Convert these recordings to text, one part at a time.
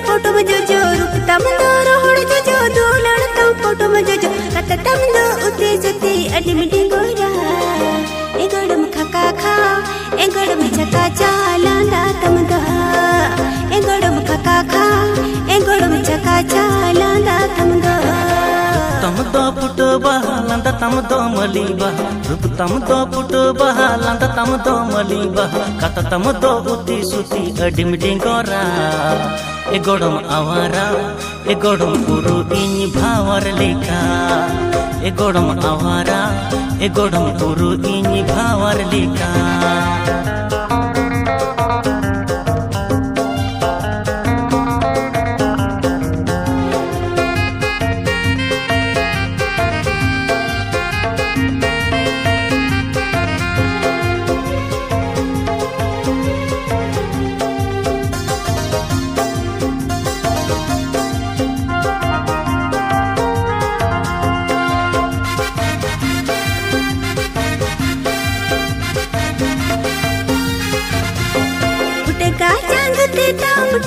photo में जो जो रूप तमंदो रोड जो जो दो लड़का फोटो में जो जो कत तमंदो उते जते अडमिटी गोरा ए गोड़म खका खा ए गोड़म चका चालांदा तमंदा ए गोड़म खका खा ए गोड़म चका चालांदा तमंदा तमदो पुटो बहालंदा तमदो मलीबा रूप तमदो पुटो बहालंदा तमदो मलीबा कत तमदो उती सुती अडमिटी गोरा ए गोड़म आवारा ए गोड़म पुरु इन भावर लेका ए गोड़म आवारा ए गोड़म पुरु इन भावर लेका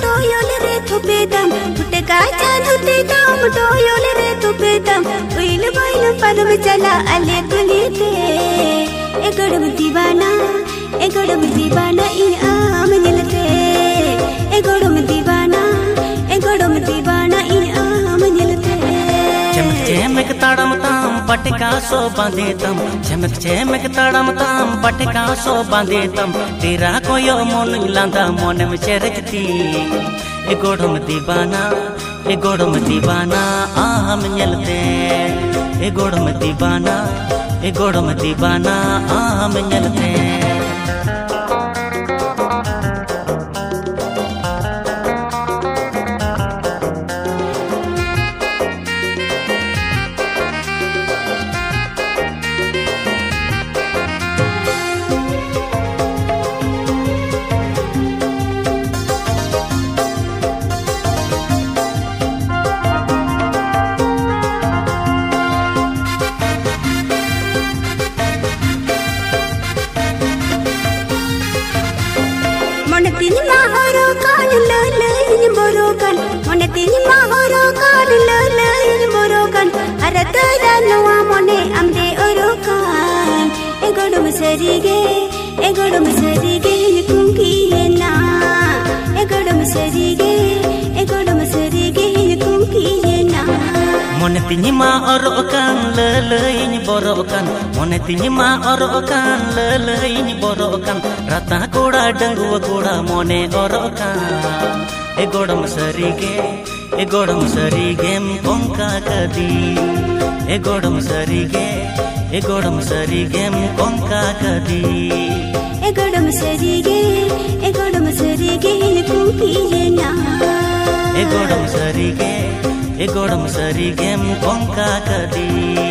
तो योले रे थुपेदम फुटका चांदते दाम तो योले रे थुपेदम उइल बाइल पदम चला अले गुलीते ए गड़म दीवाना इन आम जलते ए गड़म दीवाना इन आम जलते चमक चमक ताड़म ताम पटका सो बांधे तम चमक चमक ताड़म ताम पटका सो बांधे तम तेरा कोयो मन लांदा मन में चरकती ए गोड़म दीवाना आम जलते ए गोड़म दीवाना आम जलते Mone tinyima orokan lelein borokan Mone tinyima orokan lelein borokan Rata koda dangua koda mone orokan E godam sarige mkonka kadi E godam sarige mkonka kadi E godam sarige kumpi yena E godam sarige mkonka kadi